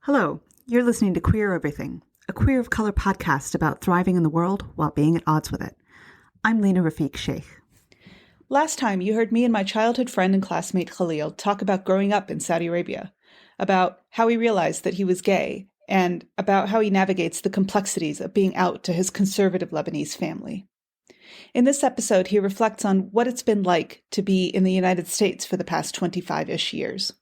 Hello, you're listening to Queer Everything, a queer of color podcast about thriving in the world while being at odds with it. I'm Lena Rafiq Sheikh. Last time, you heard me and my childhood friend and classmate Khalil talk about growing up in Saudi Arabia, about how he realized that he was gay, and about how he navigates the complexities of being out to his conservative Lebanese family. In this episode, he reflects on what it's been like to be in the United States for the past 25-ish years.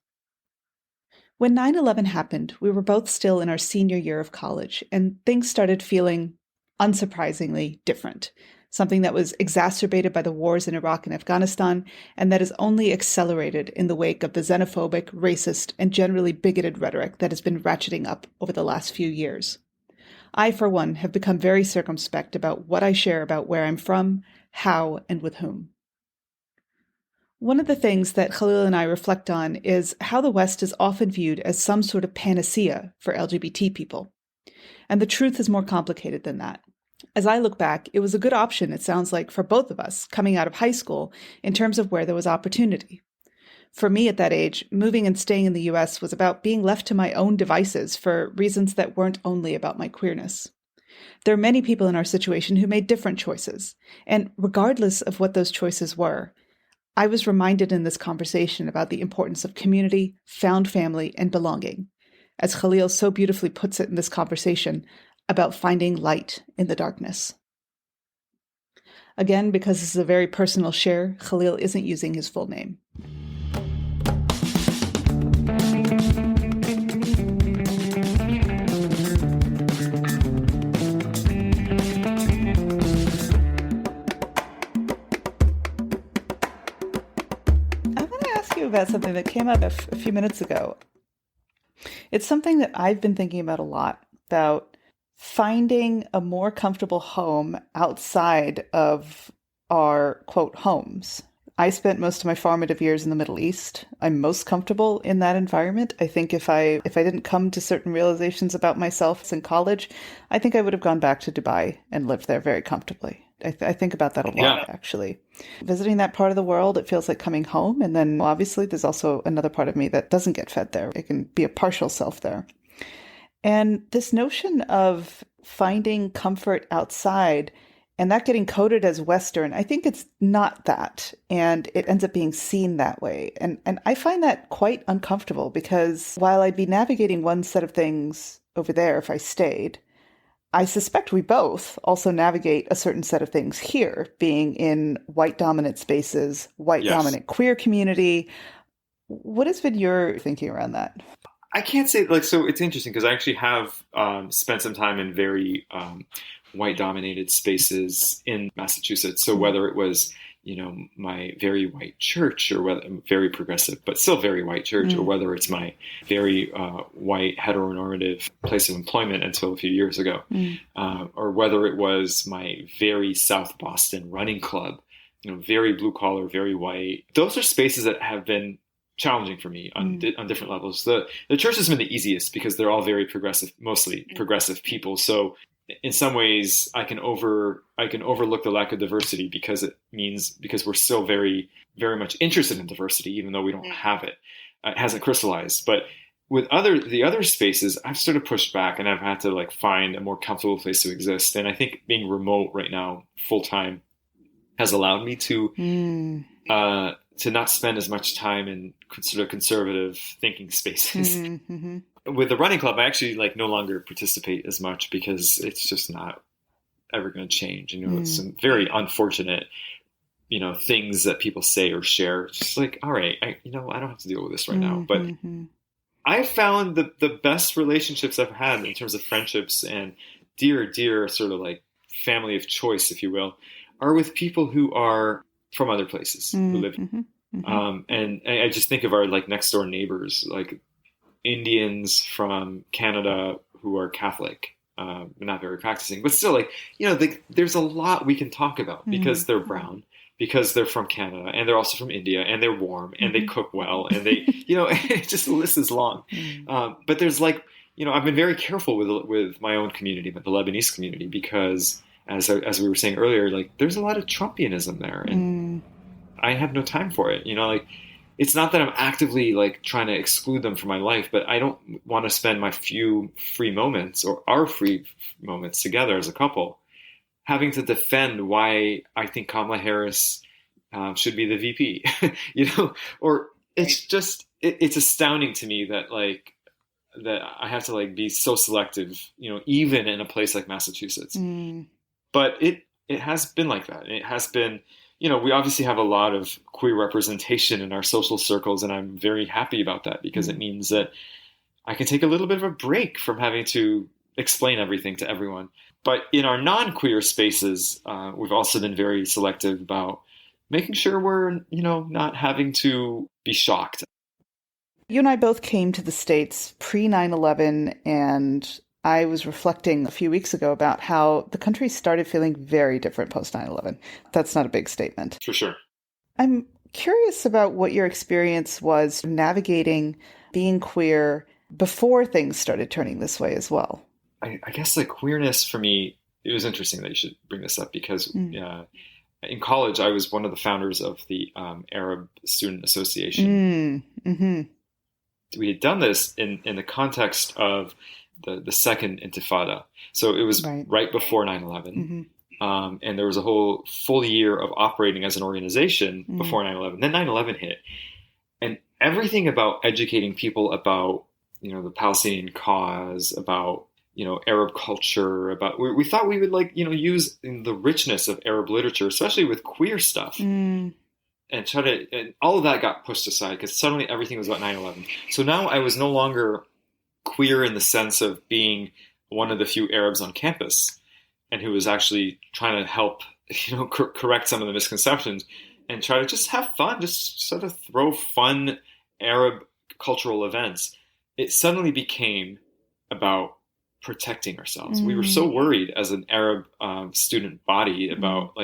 When 9/11 happened, we were both still in our senior year of college, and things started feeling, unsurprisingly, different. Something that was exacerbated by the wars in Iraq and Afghanistan, and that is only accelerated in the wake of the xenophobic, racist, and generally bigoted rhetoric that has been ratcheting up over the last few years. I, for one, have become very circumspect about what I share about where I'm from, how, and with whom. One of the things that Khalil and I reflect on is how the West is often viewed as some sort of panacea for LGBT people. And the truth is more complicated than that. As I look back, it was a good option, it sounds like, for both of us coming out of high school in terms of where there was opportunity. For me at that age, moving and staying in the US was about being left to my own devices for reasons that weren't only about my queerness. There are many people in our situation who made different choices, and regardless of what those choices were, I was reminded in this conversation about the importance of community, found family, and belonging. As Khalil so beautifully puts it in this conversation, about finding light in the darkness. Again, because this is a very personal share, Khalil isn't using his full name. About something that came up a few minutes ago. It's something that I've been thinking about a lot, about finding a more comfortable home outside of our, quote, homes. I spent most of my formative years in the Middle East. I'm most comfortable in that environment. I think if I didn't come to certain realizations about myself in college, I think I would have gone back to Dubai and lived there very comfortably. I think about that a lot, actually. Visiting that part of the world, it feels like coming home. And then obviously there's also another part of me that doesn't get fed there. It can be a partial self there. And this notion of finding comfort outside and that getting coded as Western, I think it's not that. And it ends up being seen that way. And I find that quite uncomfortable because while I'd be navigating one set of things over there if I stayed, I suspect we both also navigate a certain set of things here, being in white dominant spaces, white dominant queer community. What has been your thinking around that? I can't say, so it's interesting because I actually have spent some time in very white dominated spaces in Massachusetts. So whether it was, my very white church or whether very progressive, but still very white church, or whether it's my very white heteronormative place of employment until a few years ago, or whether it was my very South Boston running club, very blue collar, very white. Those are spaces that have been challenging for me on different levels. The church has been the easiest because they're all very progressive, mostly progressive people. So in some ways, I can overlook the lack of diversity because we're still very, very much interested in diversity, even though we don't have it. It hasn't crystallized. But with the other spaces, I've sort of pushed back and I've had to find a more comfortable place to exist. And I think being remote right now, full time, has allowed me to not spend as much time in sort of conservative thinking spaces. Mm-hmm. With the running club, I actually no longer participate as much because it's just not ever going to change. It's some very unfortunate, things that people say or share. It's just all right, I don't have to deal with this right now. But I found the best relationships I've had in terms of friendships and dear sort of family of choice, if you will, are with people who are from other places who live. And I just think of our next door neighbors, Indians from Canada who are Catholic, not very practicing, but still there's a lot we can talk about because they're brown, because they're from Canada and they're also from India and they're warm and they cook well and they, just the list is long. But there's I've been very careful with my own community, but the Lebanese community, because as we were saying earlier, there's a lot of Trumpianism there and I have no time for it. it's not that I'm actively like trying to exclude them from my life, but I don't want to spend my few free moments or our free moments together as a couple having to defend why I think Kamala Harris should be the VP, or it's just, it's astounding to me that like, that I have to like be so selective, even in a place like Massachusetts. But it has been like that. It has been, we obviously have a lot of queer representation in our social circles, and I'm very happy about that because it means that I can take a little bit of a break from having to explain everything to everyone. But in our non-queer spaces, we've also been very selective about making sure we're, not having to be shocked. You and I both came to the States pre 9/11, and I was reflecting a few weeks ago about how the country started feeling very different post 9/11. That's not a big statement. For sure. I'm curious about what your experience was navigating being queer before things started turning this way as well. I guess like queerness for me, it was interesting that you should bring this up because in college, I was one of the founders of the Arab Student Association. We had done this in the context of the second Intifada. So it was right before 9/11. And there was a whole full year of operating as an organization before 9/11. Then 9/11 hit. And everything about educating people about, the Palestinian cause, about, Arab culture, about, we thought we would like, use the richness of Arab literature, especially with queer stuff. And and all of that got pushed aside because suddenly everything was about 9/11. So now I was no longer queer in the sense of being one of the few Arabs on campus and who was actually trying to help, correct some of the misconceptions and try to just have fun, just sort of throw fun Arab cultural events. It suddenly became about protecting ourselves. We were so worried as an Arab student body about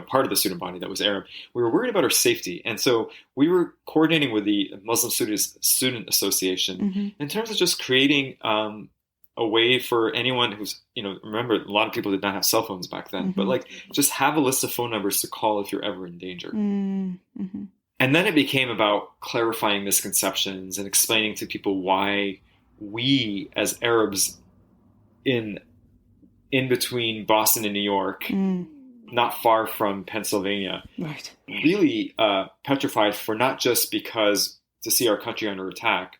part of the student body that was Arab. We were worried about our safety. And so we were coordinating with the Muslim Student Association in terms of just creating a way for anyone who's, remember a lot of people did not have cell phones back then, but like just have a list of phone numbers to call if you're ever in danger. And then it became about clarifying misconceptions and explaining to people why we as Arabs in between Boston and New York, not far from Pennsylvania, really petrified for not just because to see our country under attack,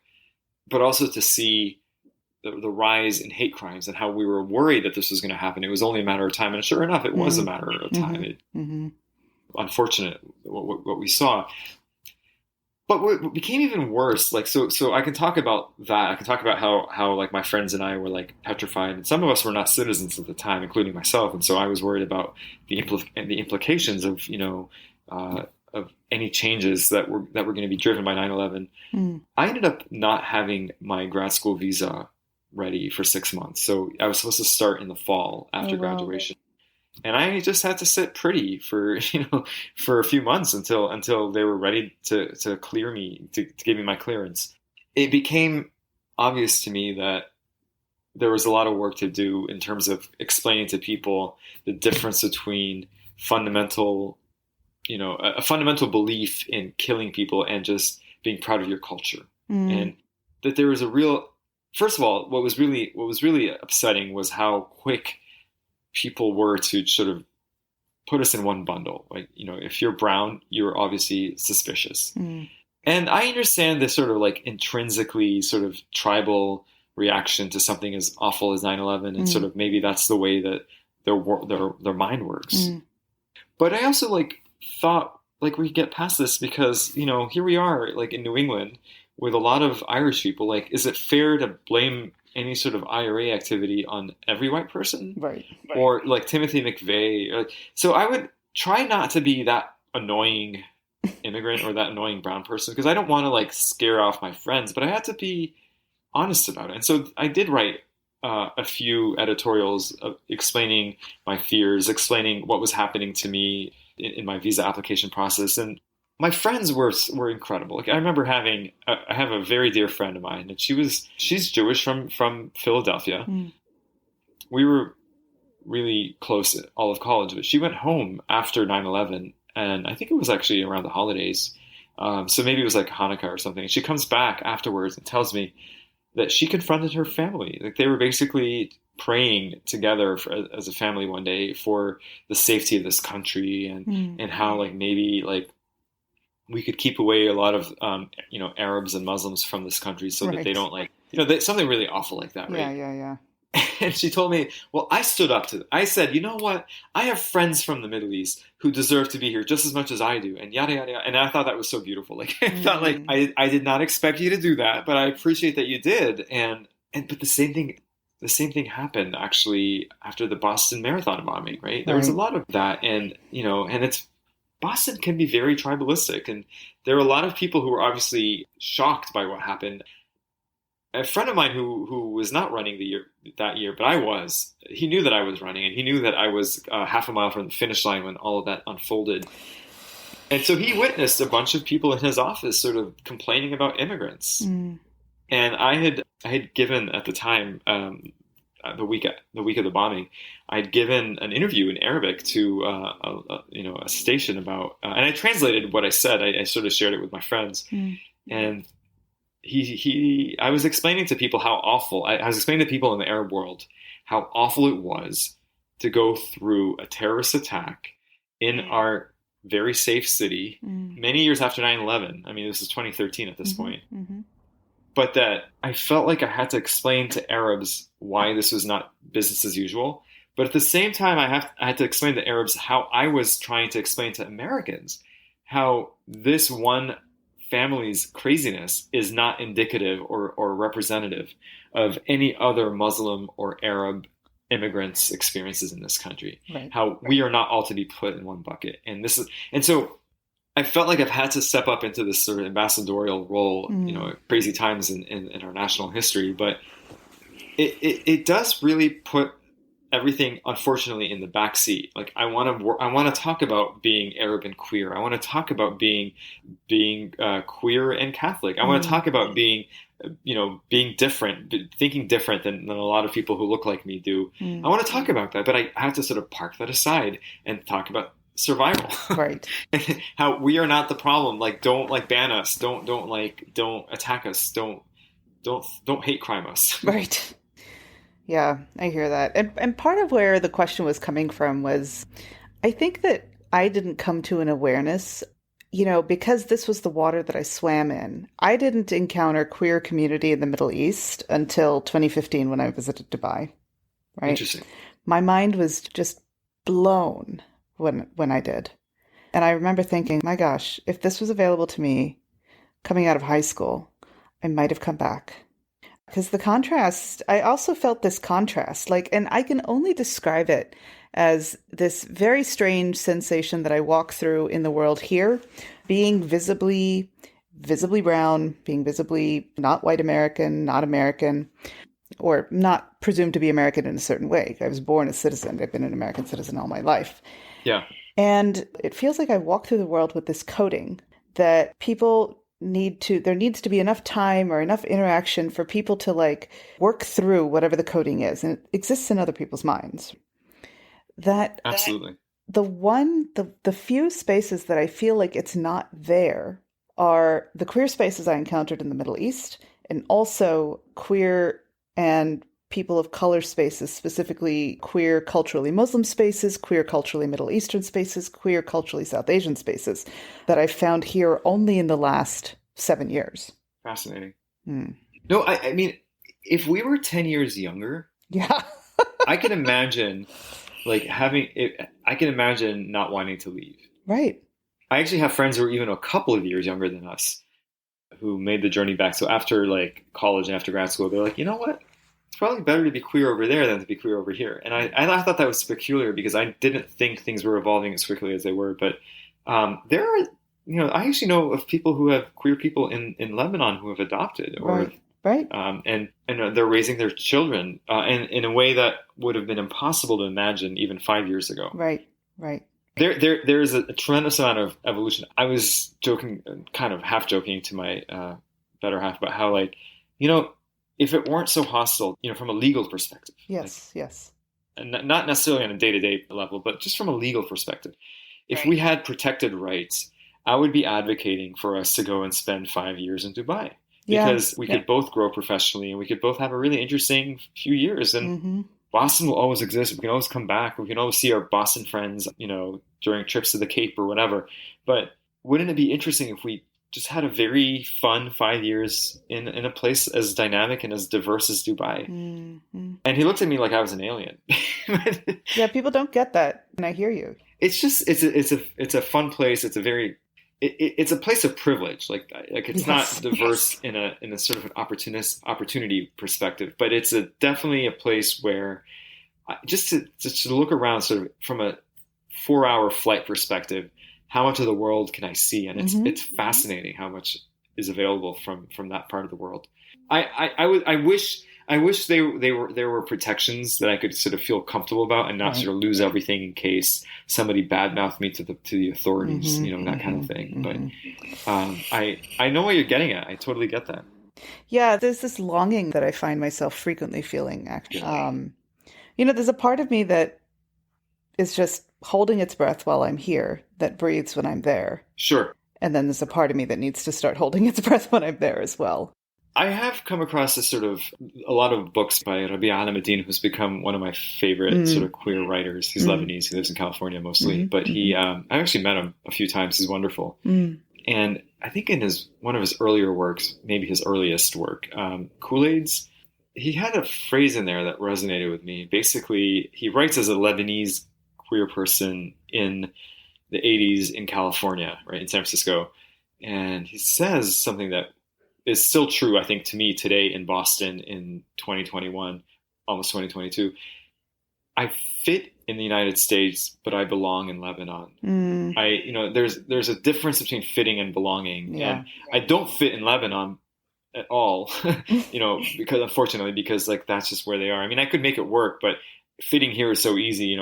but also to see the rise in hate crimes and how we were worried that this was going to happen. It was only a matter of time. And sure enough, it was a matter of time. Unfortunate what we saw. But what became even worse, so I can talk about that. I can talk about how like my friends and I were like petrified, and some of us were not citizens at the time, including myself, and so I was worried about the implications of of any changes that were going to be driven by 9/11. I ended up not having my grad school visa ready for 6 months, so I was supposed to start in the fall after graduation. And I just had to sit pretty for a few months until they were ready to clear me, to give me my clearance. It became obvious to me that there was a lot of work to do in terms of explaining to people the difference between a fundamental belief in killing people and just being proud of your culture. And that there was first of all, what was really upsetting was how quick people were to sort of put us in one bundle. Like, if you're brown, you're obviously suspicious. And I understand this sort of like intrinsically sort of tribal reaction to something as awful as 9/11, and sort of maybe that's the way that their mind works. But I also thought we get past this because, here we are in New England with a lot of Irish people. Is it fair to blame any sort of IRA activity on every white person? Right. Or Timothy McVeigh. So I would try not to be that annoying immigrant or that annoying brown person because I don't want to scare off my friends, but I had to be honest about it. And so I did write a few editorials explaining my fears, explaining what was happening to me in my visa application process. And my friends were incredible. I remember I have a very dear friend of mine, and she's Jewish from Philadelphia. We were really close all of college, but she went home after 9/11, and I think it was actually around the holidays. So maybe it was like Hanukkah or something. And she comes back afterwards and tells me that she confronted her family. Like they were basically praying together as a family one day for the safety of this country and how like maybe like we could keep away a lot of Arabs and Muslims from this country so that they don't like something really awful like that, right? Yeah. And she told me, well, I stood up to them. I said, you know what? I have friends from the Middle East who deserve to be here just as much as I do, and yada yada yada. And I thought that was so beautiful. Like I thought, like I did not expect you to do that, but I appreciate that you did. But the same thing happened actually after the Boston Marathon bombing, right? There was a lot of that, and it's Boston can be very tribalistic, and there are a lot of people who were obviously shocked by what happened. A friend of mine who was not running that year, but I was. He knew that I was running, and he knew that I was half a mile from the finish line when all of that unfolded. And so he witnessed a bunch of people in his office sort of complaining about immigrants. And I had given at the time, the week of the bombing, I'd given an interview in Arabic to a station about, and I translated what I said. I sort of shared it with my friends, and I was explaining to people how awful. I was explaining to people in the Arab world how awful it was to go through a terrorist attack in our very safe city many years after 9/11. I mean, this is 2013 at this point. But that I felt like I had to explain to Arabs why this was not business as usual. But at the same time, I had to explain to Arabs how I was trying to explain to Americans how this one family's craziness is not indicative or representative of any other Muslim or Arab immigrants' experiences in this country. Right. How we are not all to be put in one bucket. And so I felt like I've had to step up into this sort of ambassadorial role, crazy times in our national history, but it does really put everything, unfortunately, in the back seat. Like I want to talk about being Arab and queer. I want to talk about being queer and Catholic. I want to talk about being different, thinking different than a lot of people who look like me do. I want to talk about that, but I have to sort of park that aside and talk about survival. Right. How we are not the problem. Like, don't like ban us. Don't attack us. Don't hate crime us. Right. Yeah, I hear that. And part of where the question was coming from was, I think that I didn't come to an awareness, because this was the water that I swam in. I didn't encounter queer community in the Middle East until 2015 when I visited Dubai. Right. Interesting. My mind was just blown when I did. And I remember thinking, my gosh, if this was available to me coming out of high school, I might have come back. Because the contrast, I also felt this contrast, and I can only describe it as this very strange sensation that I walk through in the world here, being visibly brown, being visibly not white American, not American, or not presumed to be American in a certain way. I was born a citizen. I've been an American citizen all my life. Yeah. And it feels like I walk through the world with this coding that people there needs to be enough time or enough interaction for people to work through whatever the coding is. And it exists in other people's minds. Absolutely. The few spaces that I feel like it's not there are the queer spaces I encountered in the Middle East, and also queer and people of color spaces, specifically queer culturally Muslim spaces, queer culturally Middle Eastern spaces, queer culturally South Asian spaces that I found here only in the last 7 years. Fascinating. No, I mean, if we were 10 years younger, yeah, I can imagine I can imagine not wanting to leave. Right. I actually have friends who are even a couple of years younger than us who made the journey back. So after college and after grad school, they're like, you know what? It's probably better to be queer over there than to be queer over here. And I thought that was peculiar because I didn't think things were evolving as quickly as they were. But there are, I actually know of people who have queer people in Lebanon who have adopted or right. And they're raising their children in a way that would have been impossible to imagine even 5 years ago. Right. There is a tremendous amount of evolution. I was joking, kind of half joking to my better half about how if it weren't so hostile, from a legal perspective. Yes. And not necessarily on a day-to-day level, but just from a legal perspective. If we had protected rights I would be advocating for us to go and spend 5 years in Dubai Yeah. because we could both grow professionally and we could both have a really interesting few years. And Boston will always exist. We can always come back. We can always see our Boston friends, during trips to the Cape or whatever. But wouldn't it be interesting if we just had a very fun 5 years in a place as dynamic and as diverse as Dubai? And he looked at me like I was an alien. Yeah, people don't get that, and I hear you. It's just it's a fun place. It's a place of privilege. Like it's not diverse in a sort of an opportunity perspective, but it's definitely a place where just to look around sort of from a 4-hour flight perspective, how much of the world can I see? And it's fascinating how much is available from that part of the world. I wish there were protections that I could sort of feel comfortable about and not sort of lose everything in case somebody badmouthed me to the authorities, that kind of thing. But I know what you're getting at. I totally get that. Yeah, there's this longing that I find myself frequently feeling, actually. There's a part of me that is just holding its breath while I'm here, that breathes when I'm there. Sure. And then there's a part of me that needs to start holding its breath when I'm there as well. I have come across a lot of books by Rabia Alameddin, who's become one of my favorite sort of queer writers. He's Lebanese. He lives in California mostly, but I actually met him a few times. He's wonderful. And I think in one of his earlier works, maybe his earliest work, Kool-Aid's, he had a phrase in there that resonated with me. Basically, he writes as a Lebanese queer person in the 80s in California, right, in San Francisco. And he says something that is still true, I think, to me today in Boston in 2021, almost 2022. I fit in the United States, but I belong in Lebanon. There's a difference between fitting and belonging. Yeah. And I don't fit in Lebanon at all, because like that's just where they are. I mean, I could make it work, but fitting here is so easy,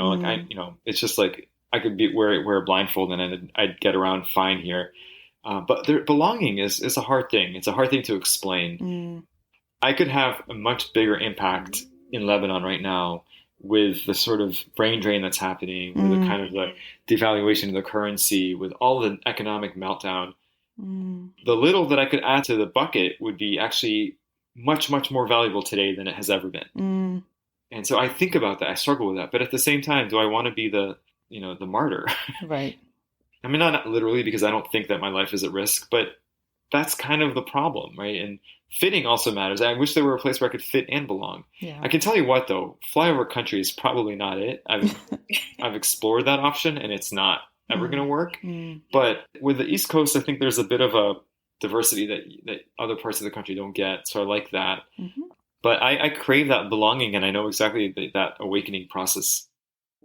it's just like I could wear a blindfold and I'd get around fine here. But belonging is a hard thing. It's a hard thing to explain. I could have a much bigger impact in Lebanon right now with the sort of brain drain that's happening, with the kind of the devaluation of the currency, with all the economic meltdown. The little that I could add to the bucket would be actually much, much more valuable today than it has ever been. And so I think about that. I struggle with that. But at the same time, do I want to be the martyr? Right. I mean, not literally, because I don't think that my life is at risk, but that's kind of the problem, right? And fitting also matters. I wish there were a place where I could fit and belong. Yeah. I can tell you what, though, flyover country is probably not it. I've explored that option, and it's not ever going to work. But with the East Coast, I think there's a bit of a diversity that other parts of the country don't get. So I like that. But I crave that belonging, and I know exactly that awakening process.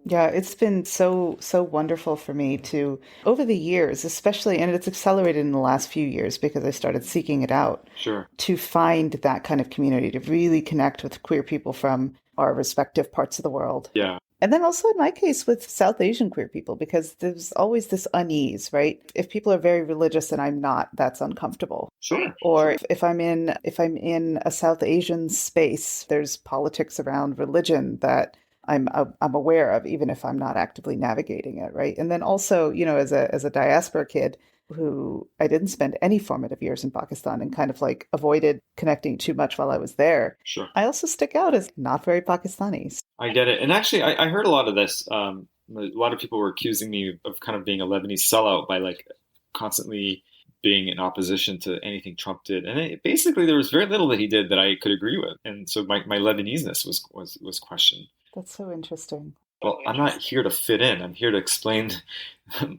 Yeah, it's been so wonderful for me to, over the years, especially, and it's accelerated in the last few years because I started seeking it out. Sure. To find that kind of community, to really connect with queer people from our respective parts of the world. Yeah. And then also in my case with South Asian queer people, because there's always this unease, right? If people are very religious and I'm not, that's uncomfortable. Sure. Or if I'm in a South Asian space, there's politics around religion that I'm aware of, even if I'm not actively navigating it, right? And then also, as a diaspora kid who I didn't spend any formative years in Pakistan and kind of like avoided connecting too much while I was there. Sure. I also stick out as not very Pakistani. I get it. And actually, I heard a lot of this. A lot of people were accusing me of kind of being a Lebanese sellout by like constantly being in opposition to anything Trump did. And basically, there was very little that he did that I could agree with. And so my Lebanese-ness was questioned. That's so interesting. Well, I'm not here to fit in. I'm here to explain,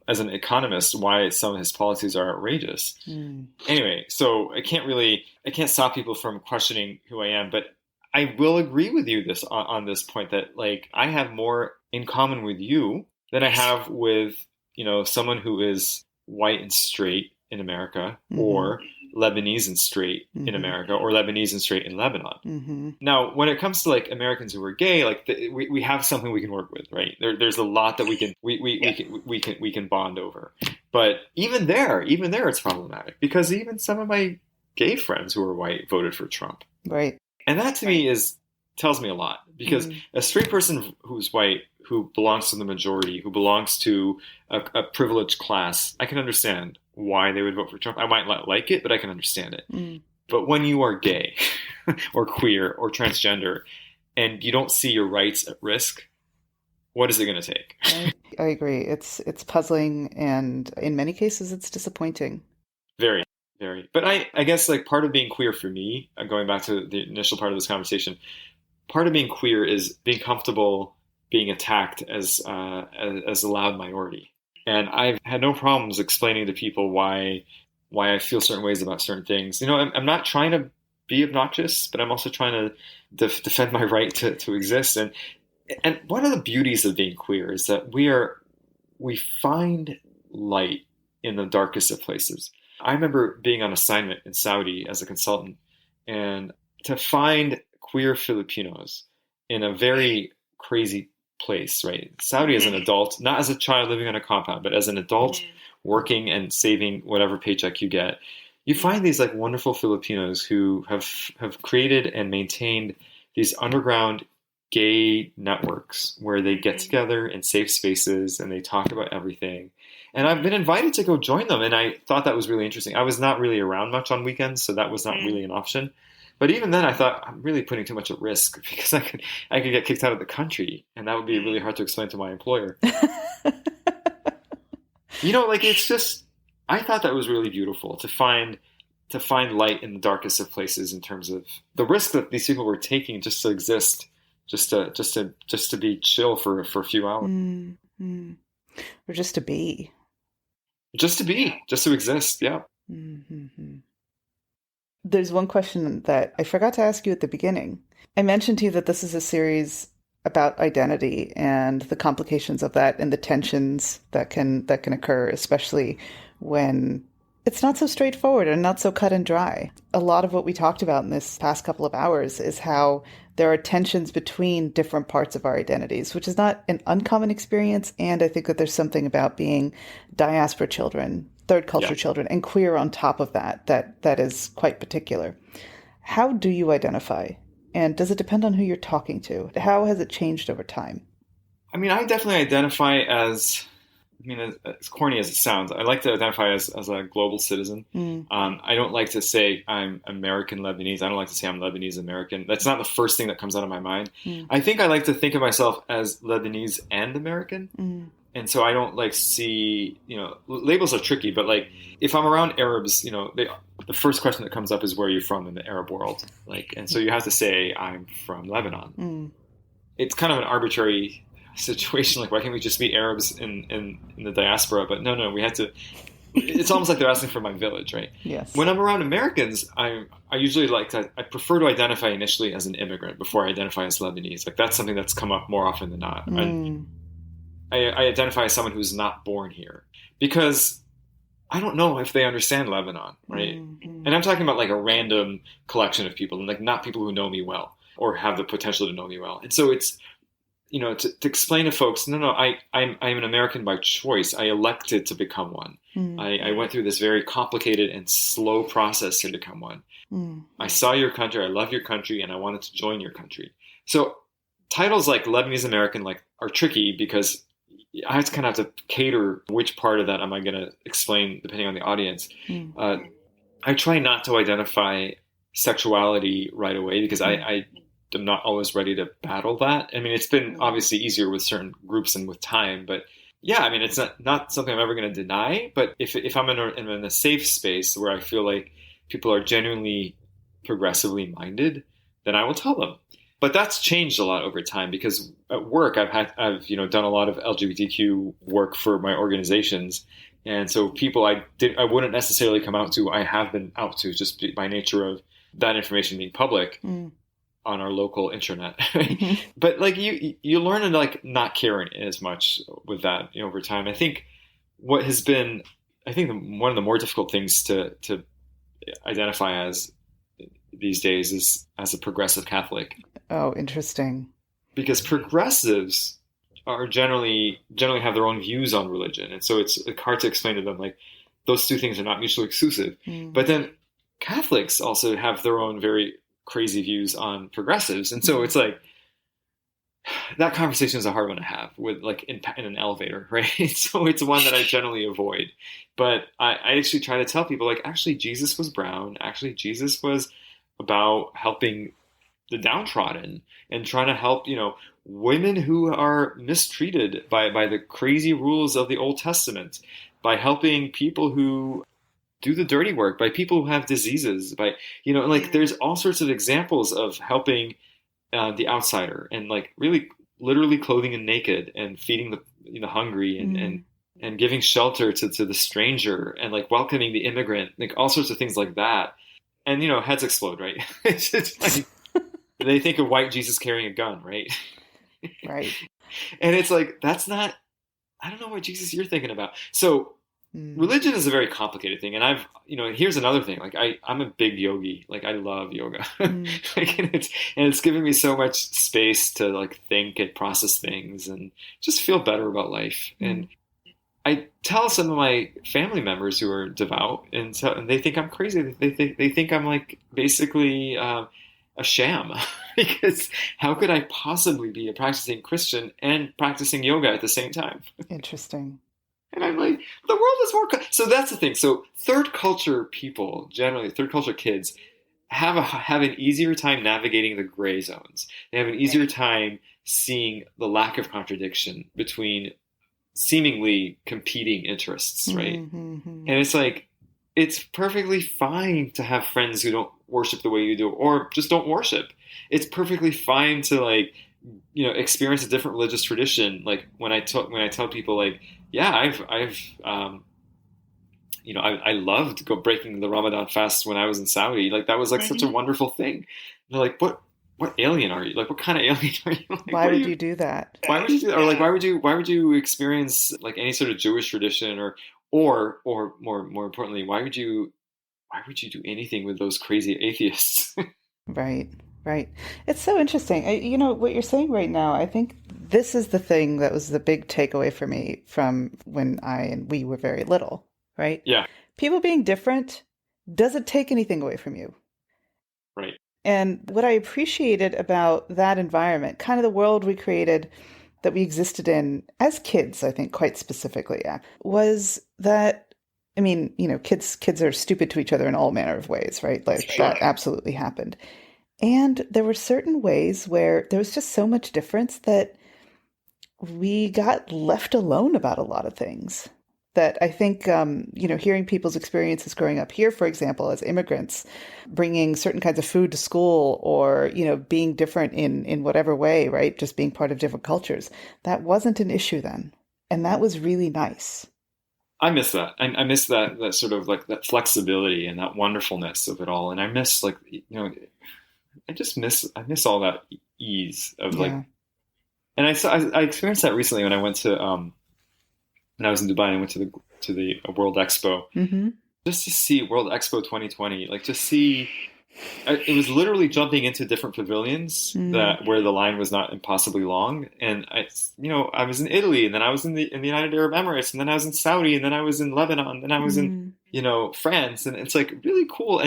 as an economist, why some of his policies are outrageous. Anyway, so I can't stop people from questioning who I am, but I will agree with you on this point that like I have more in common with you than I have with, someone who is white and straight in America, or Lebanese and straight in America, or Lebanese and straight in Lebanon. Now, when it comes to like Americans who are gay, like we have something we can work with, right? There's a lot that we can bond over. But even there, it's problematic because even some of my gay friends who are white voted for Trump, right? And that to me tells me a lot because a straight person who's white, who belongs to the majority, who belongs to a privileged class, I can understand why they would vote for Trump. I might not like it, but I can understand it. Mm. But when you are gay or queer or transgender and you don't see your rights at risk, what is it going to take? I agree. It's puzzling, and in many cases, it's disappointing. Very, very. But I guess like part of being queer for me, going back to the initial part of this conversation, part of being queer is being comfortable being attacked as a loud minority. And I've had no problems explaining to people why I feel certain ways about certain things. You know, I'm not trying to be obnoxious, but I'm also trying to defend my right to exist. And one of the beauties of being queer is that we find light in the darkest of places. I remember being on assignment in Saudi as a consultant, and to find queer Filipinos in a very crazy place, right? Saudi as an adult, not as a child living on a compound, but as an adult working and saving whatever paycheck you get, you find these like wonderful Filipinos who have created and maintained these underground gay networks where they get together in safe spaces and they talk about everything. And I've been invited to go join them, and I thought that was really interesting. I was not really around much on weekends, so that was not really an option. But even then, I thought I'm really putting too much at risk because I could get kicked out of the country, and that would be really hard to explain to my employer. You know, like it's just, I thought that was really beautiful to find light in the darkest of places in terms of the risk that these people were taking just to exist, just to be chill for a few hours, or just to be, just to exist. Yeah. Mm-hmm. There's one question that I forgot to ask you at the beginning. I mentioned to you that this is a series about identity and the complications of that and the tensions that can occur, especially when it's not so straightforward and not so cut and dry. A lot of what we talked about in this past couple of hours is how there are tensions between different parts of our identities, which is not an uncommon experience. And I think that there's something about being diaspora children, third culture children, and queer on top of that is quite particular. How do you identify? And does it depend on who you're talking to? How has it changed over time? I mean, I definitely identify as corny as it sounds, I like to identify as a global citizen. I don't like to say I'm American Lebanese. I don't like to say I'm Lebanese American. That's not the first thing that comes out of my mind. I think I like to think of myself as Lebanese and American. And so I don't like see, labels are tricky, but like if I'm around Arabs, the first question that comes up is where are you from in the Arab world? And so you have to say I'm from Lebanon. It's kind of an arbitrary situation. Like, why can't we just be Arabs in the diaspora? But no, we had to. It's almost like they're asking for my village, right? Yes. When I'm around Americans, I usually I prefer to identify initially as an immigrant before I identify as Lebanese. Like that's something that's come up more often than not. I identify as someone who's not born here because I don't know if they understand Lebanon, right? And I'm talking about like a random collection of people and like not people who know me well or have the potential to know me well. And so it's, to explain to folks, no, I'm an American by choice. I elected to become one. I went through this very complicated and slow process to become one. I saw your country, I love your country, and I wanted to join your country. So titles like Lebanese American are tricky because I have to cater which part of that am I going to explain depending on the audience. I try not to identify sexuality right away because I am not always ready to battle that. I mean, it's been obviously easier with certain groups and with time, but yeah, I mean, it's not something I'm ever going to deny. But if I'm in a safe space where I feel like people are genuinely progressively minded, then I will tell them. But that's changed a lot over time because at work I've done a lot of LGBTQ work for my organizations, and so people I wouldn't necessarily come out to, I have been out to just by nature of that information being public on our local intranet. But like you learn to like not care as much with that over time. I think what has been one of the more difficult things to identify as these days is as a progressive Catholic. Oh, interesting. Because progressives are generally have their own views on religion. And so it's hard to explain to them, like, those two things are not mutually exclusive. But then Catholics also have their own very crazy views on progressives. And so it's like, that conversation is a hard one to have with like in an elevator, right? So it's one that I generally avoid. But I actually try to tell people like, actually, Jesus was brown. Actually, Jesus was about helping the downtrodden and trying to help, women who are mistreated by the crazy rules of the Old Testament, by helping people who do the dirty work, by people who have diseases, by, like there's all sorts of examples of helping the outsider and like really literally clothing the naked and feeding the hungry and giving shelter to the stranger and like welcoming the immigrant, like all sorts of things like that. And, heads explode, right? It's like, they think of white Jesus carrying a gun, right? Right. And it's like, I don't know what Jesus you're thinking about. So religion is a very complicated thing. And here's another thing. Like I'm a big yogi. Like I love yoga. Like, and it's giving me so much space to like think and process things and just feel better about life. And I tell some of my family members who are devout and they think I'm crazy. They think I'm like basically a sham because how could I possibly be a practicing Christian and practicing yoga at the same time? Interesting. And I'm like, the world is more. So that's the thing. So third culture people, generally third culture kids, have an easier time navigating the gray zones. They have an easier time seeing the lack of contradiction between seemingly competing interests, right? And it's like, it's perfectly fine to have friends who don't worship the way you do, or just don't worship. It's perfectly fine to like, experience a different religious tradition. Like when I tell people like, yeah, I loved breaking the Ramadan fast when I was in Saudi. Like that was like such a wonderful thing. And they're like, what alien are you? Like, what kind of alien are you? Like, why would you do that? Why would you do that? Or like, why would you experience like any sort of Jewish tradition or more importantly, why would you do anything with those crazy atheists? Right. It's so interesting. What you're saying right now, I think this is the thing that was the big takeaway for me from when I and we were very little, right? Yeah. People being different doesn't take anything away from you. Right. And what I appreciated about that environment, kind of the world we created, that we existed in as kids, I think quite specifically, was that, kids are stupid to each other in all manner of ways, right? Like that absolutely happened. And there were certain ways where there was just so much difference that we got left alone about a lot of things. That I think, hearing people's experiences growing up here, for example, as immigrants, bringing certain kinds of food to school or, being different in whatever way, right? Just being part of different cultures. That wasn't an issue then. And that was really nice. I miss that. I miss that sort of like that flexibility and that wonderfulness of it all. And I miss like, I miss all that ease of like, and I experienced that recently when I went to, when I was in Dubai and I went to the World Expo, just to see World Expo 2020, like just see, it was literally jumping into different pavilions where the line was not impossibly long. And I was in Italy, and then I was in the United Arab Emirates, and then I was in Saudi, and then I was in Lebanon, and then I was in, France. And it's like really cool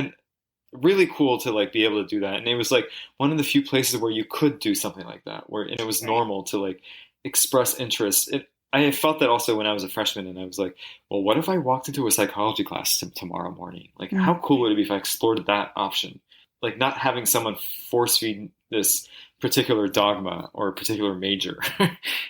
to like be able to do that. And it was like one of the few places where you could do something like that, and it was normal to like express interest. I felt that also when I was a freshman, and I was like, well, what if I walked into a psychology class tomorrow morning? Like, how cool would it be if I explored that option? Like not having someone force feed this particular dogma or a particular major.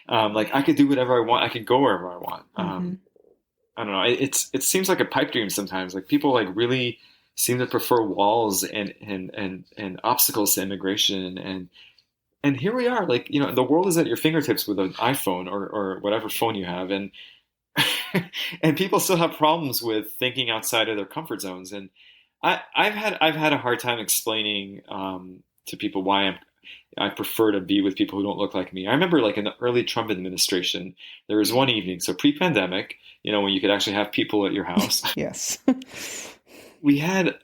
Like I could do whatever I want. I could go wherever I want. I don't know. It seems like a pipe dream sometimes. Like people like really seem to prefer walls and obstacles to immigration. And here we are, like, the world is at your fingertips with an iPhone or whatever phone you have. And, and people still have problems with thinking outside of their comfort zones. And I've had a hard time explaining, to people why I prefer to be with people who don't look like me. I remember like in the early Trump administration, there was one evening, so pre-pandemic, when you could actually have people at your house. Yes. we had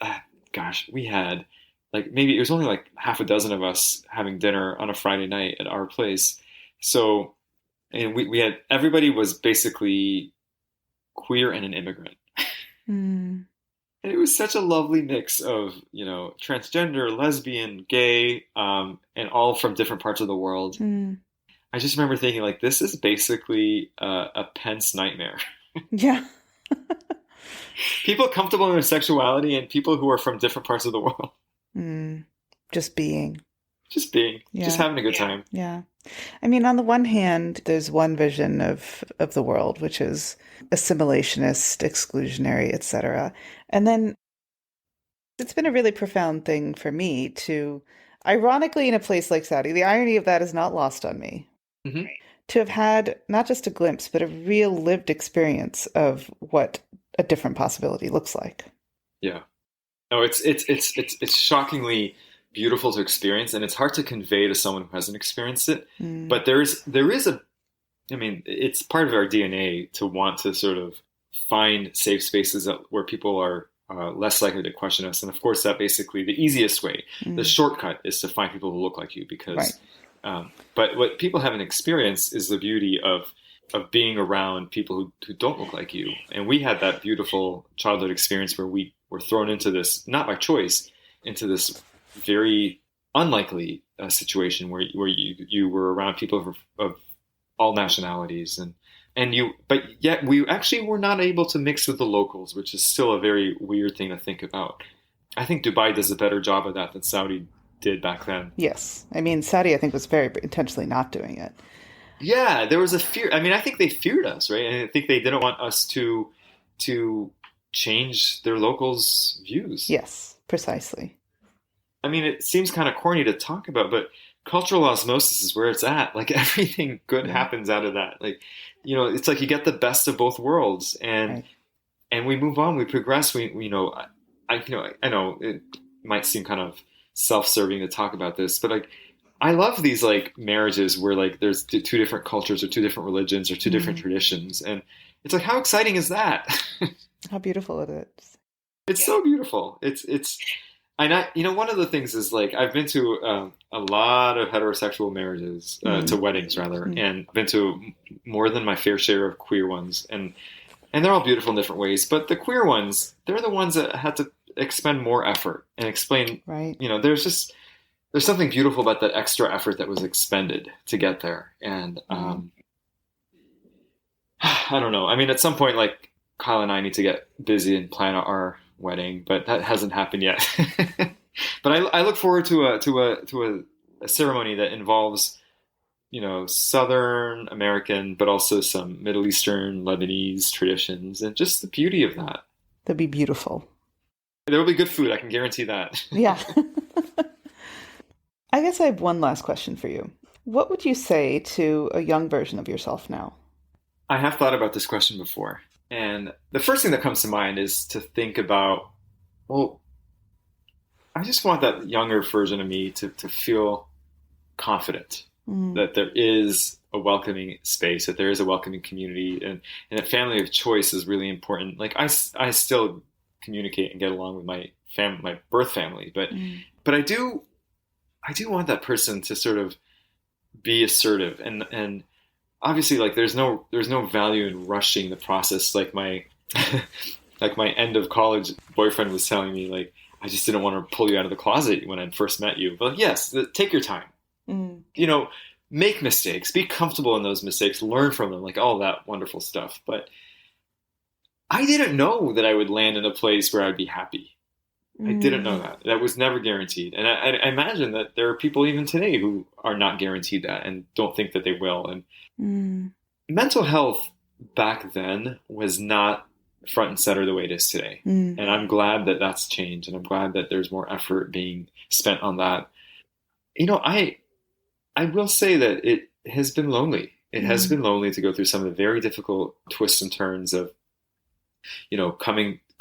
like maybe it was only like half a dozen of us having dinner on a Friday night at our place. So, and we had, everybody was basically queer and an immigrant. And it was such a lovely mix of, transgender, lesbian, gay, and all from different parts of the world. I just remember thinking like, this is basically a Pence nightmare. Yeah. People comfortable in their sexuality and people who are from different parts of the world. Just being. Just being, just having a good time. Yeah. I mean, on the one hand, there's one vision of the world, which is assimilationist, exclusionary, etc. And then it's been a really profound thing for me to, ironically, in a place like Saudi, the irony of that is not lost on me. Mm-hmm. To have had not just a glimpse, but a real lived experience of what a different possibility looks like. Yeah. No, it's shockingly beautiful to experience, and it's hard to convey to someone who hasn't experienced it. But there is I mean, it's part of our DNA to want to sort of find safe spaces where people are less likely to question us. And of course, that basically the easiest way, the shortcut is to find people who look like you because, but what people haven't experienced is the beauty of being around people who don't look like you. And we had that beautiful childhood experience where we were thrown into this, not by choice, into this very unlikely situation where you were around people of all nationalities but yet we actually were not able to mix with the locals, which is still a very weird thing to think about. I think Dubai does a better job of that than Saudi did back then. Yes. I mean, Saudi, I think, was very intentionally not doing it. Yeah, there was a fear. I mean, I think they feared us, right? And I think they didn't want us to change their locals' views. Yes, precisely. I mean, it seems kind of corny to talk about, but cultural osmosis is where it's at. Like everything good happens out of that. Like, it's like you get the best of both worlds, and we move on, we progress. I know it might seem kind of self-serving to talk about this, but like, I love these like marriages where like there's two different cultures or two different religions or two different traditions, and it's like, how exciting is that? How beautiful it is. It's so beautiful. One of the things is like I've been to a lot of heterosexual marriages, to weddings rather, and I've been to more than my fair share of queer ones, and they're all beautiful in different ways. But the queer ones, they're the ones that had to expend more effort and explain. Right. There's something beautiful about that extra effort that was expended to get there, and I don't know. I mean, at some point, like Kyle and I need to get busy and plan our wedding, but that hasn't happened yet. But I look forward to a ceremony that involves, Southern American, but also some Middle Eastern, Lebanese traditions, and just the beauty of that. That'd be beautiful. There will be good food. I can guarantee that. Yeah. I guess I have one last question for you. What would you say to a young version of yourself now? I have thought about this question before. And the first thing that comes to mind is to think about, well, I just want that younger version of me to feel confident that there is a welcoming space, that there is a welcoming community, and that family of choice is really important. Like I still communicate and get along with my birth family, but I do want that person to sort of be assertive and obviously, like there's no value in rushing the process. Like my end of college boyfriend was telling me, like, I just didn't want to pull you out of the closet when I first met you. But yes, take your time. Make mistakes, be comfortable in those mistakes, learn from them, like all that wonderful stuff. But I didn't know that I would land in a place where I'd be happy. I didn't know that. That was never guaranteed. And I imagine that there are people even today who are not guaranteed that and don't think that they will. And mental health back then was not front and center the way it is today. And I'm glad that that's changed. And I'm glad that there's more effort being spent on that. I will say that it has been lonely. It has been lonely to go through some of the very difficult twists and turns of,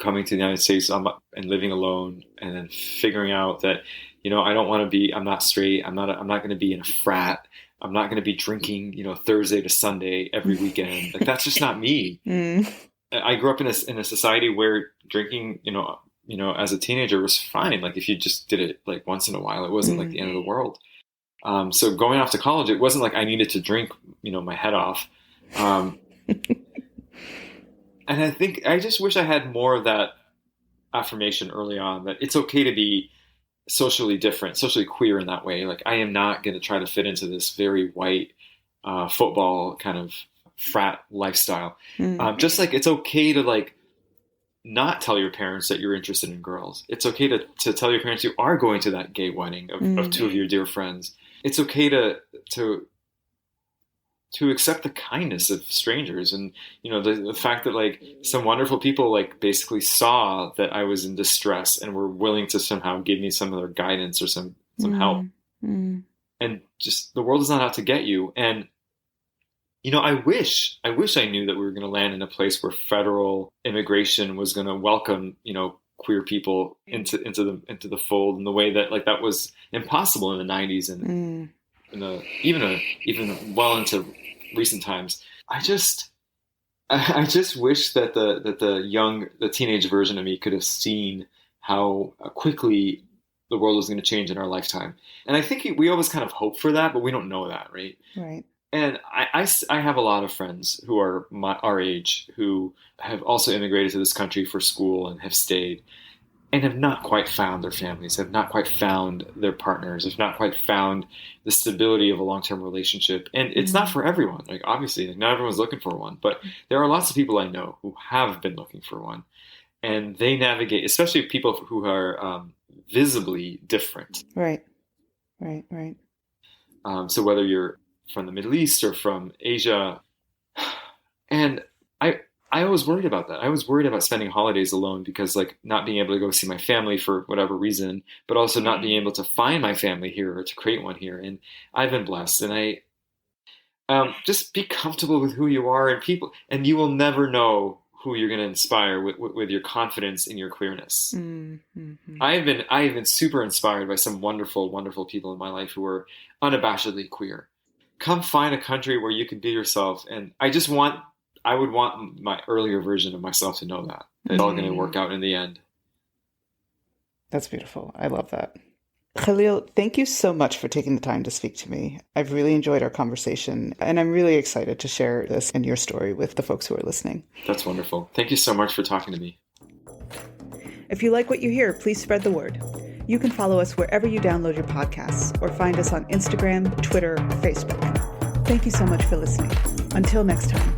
coming to the United States and living alone, and then figuring out that, I'm not straight. I'm not going to be in a frat. I'm not going to be drinking, Thursday to Sunday every weekend. Like that's just not me. I grew up in a society where drinking, as a teenager was fine. Like if you just did it like once in a while, it wasn't like the end of the world. So going off to college, it wasn't like I needed to drink, my head off. And I just wish I had more of that affirmation early on, that it's okay to be socially different, socially queer in that way. Like I am not going to try to fit into this very white, football kind of frat lifestyle. Just like it's okay to like not tell your parents that you're interested in girls. It's okay to tell your parents you are going to that gay wedding of two of your dear friends. It's okay to accept the kindness of strangers, and the fact that like some wonderful people like basically saw that I was in distress and were willing to somehow give me some of their guidance or some help. And just the world is not out to get you. And I wish I knew that we were going to land in a place where federal immigration was going to welcome queer people into the fold in the way that like that was impossible in the 90s and even well into recent times. I just wish that the teenage version of me could have seen how quickly the world was going to change in our lifetime. And I think we always kind of hope for that, but we don't know that, right? Right. And I have a lot of friends who are our age who have also immigrated to this country for school and have stayed and have not quite found their families, have not quite found their partners, have not quite found the stability of a long-term relationship. And it's not for everyone. Like obviously, like, not everyone's looking for one, but there are lots of people I know who have been looking for one, and they navigate, especially people who are visibly different. Right. So whether you're from the Middle East or from Asia, and I was worried about that. I was worried about spending holidays alone because like not being able to go see my family for whatever reason, but also not being able to find my family here or to create one here. And I've been blessed, and I just be comfortable with who you are and people, and you will never know who you're going to inspire with your confidence in your queerness. I have been super inspired by some wonderful, wonderful people in my life who are unabashedly queer. Come find a country where you can be yourself. And I would want my earlier version of myself to know that it's all going to work out in the end. That's beautiful. I love that. Khalil, thank you so much for taking the time to speak to me. I've really enjoyed our conversation, and I'm really excited to share this and your story with the folks who are listening. That's wonderful. Thank you so much for talking to me. If you like what you hear, please spread the word. You can follow us wherever you download your podcasts or find us on Instagram, Twitter, or Facebook. Thank you so much for listening. Until next time.